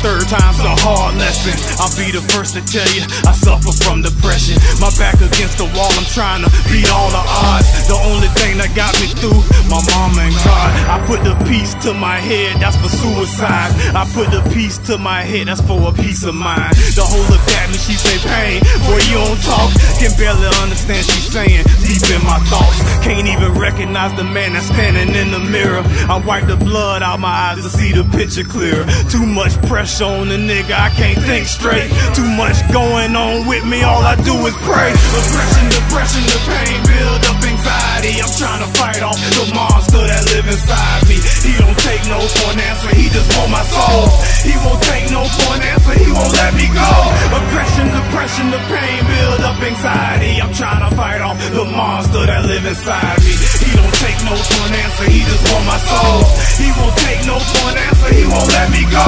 third time's a hard lesson. I'll be the first to tell you I suffer from depression. My back against the wall, I'm trying to beat all the odds. The only thing that got me through, my mama and God. I put the piece to my head, that's for suicide. I put the piece to my head, that's for a peace of mind. The whole look at me, she say, pain, boy you don't talk. Can barely understand she's saying, deep in my thoughts. Can't even recognize the man that's standing in the mirror. I wipe the blood out my eyes to see the picture clearer. Too much pressure on the nigga, I can't think straight. Too much going on with me, all I do is pray. Aggression, depression, the pain, build up anxiety. I'm trying to fight off the monster that live inside me. He don't take no for an answer, he just want my soul. He won't take no for an answer, he won't let me go. Aggression, depression, the pain, build up anxiety. I'm trying to fight off the monster that live inside me. He don't take no for an answer, he just want my soul. He won't take no for an answer, he won't let me go.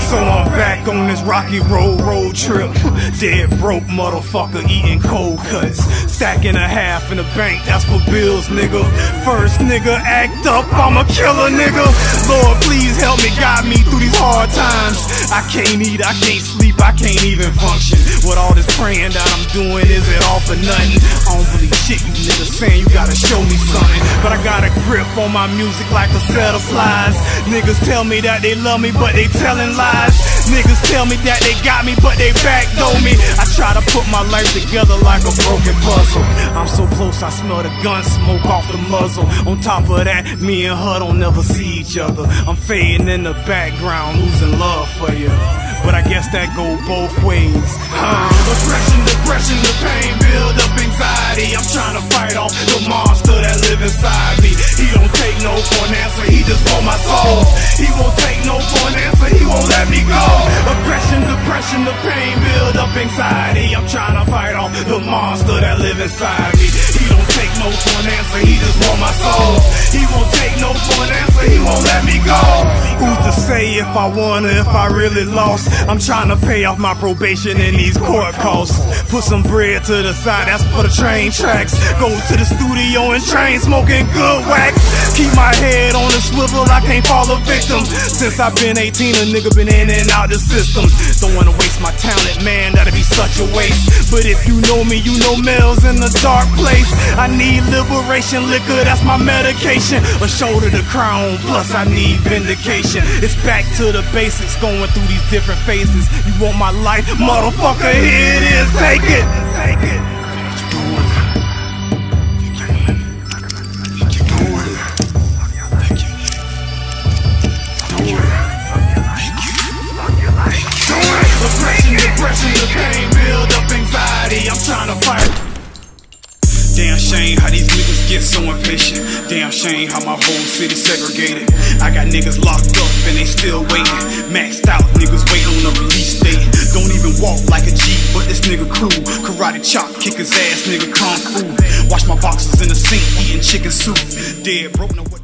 So I'm back on this rocky road trip. Dead broke motherfucker eating cold cuts. Stacking a half in the bank, that's for bills, nigga. First nigga act up, I'm a killer, nigga. Lord, please help me, guide me through these hard times. I can't eat, I can't sleep, I can't even function. With all this praying that I'm doing, is it all for nothing? I don't believe shit you niggas saying, you gotta show me something. But I got a grip on my music like a set of flies. Niggas tell me that they love me, but they telling lies. Niggas tell me that they got me, but they backdoor me. I try to put my life together like a broken puzzle. I'm so close, I smell the gun smoke off the muzzle. On top of that, me and her don't never see each other. I'm fading in the background, losing love for you. But I guess that go both ways. Aggression, depression, the pain, build up anxiety. I'm trying to fight off the monster that live inside me. He don't take no for an answer, he just want my soul. He won't take no for an answer, he won't let me go. Aggression, depression, the pain, build up anxiety. I'm trying to fight off the monster that live inside me. He don't take no for an answer, he just want my soul. He won't take no for an answer, he won't let me go. Who's to say if I won or if I really lost? I'm trying to pay off my probation and these court costs. Put some bread to the side, that's for the train tracks. Go to the studio and train smoking good wax. Keep my head on the swivel, I can't fall a victim. Since I've been 18, a nigga been in and out the system. Don't wanna waste my talent, man, that'd be such a waste. But if you know me, you know Mel's in a dark place. I need liberation, liquor, that's my medication. A shoulder to cry on, plus I need vindication. It's back to the basics, going through these different phases. You want my life, motherfucker, here it is, take it. Take it. Aggression, depression, the pain, build up anxiety. I'm trying to fight. Damn shame how these niggas get so impatient. Damn shame how my whole city segregated. I got niggas locked up and they still waiting. Maxed out, niggas wait on a release date. Don't even walk like a G, but this nigga cool. Karate chop, kick his ass, nigga kung fu. Wash my boxes in the sink, eating chicken soup. Dead broke, no what the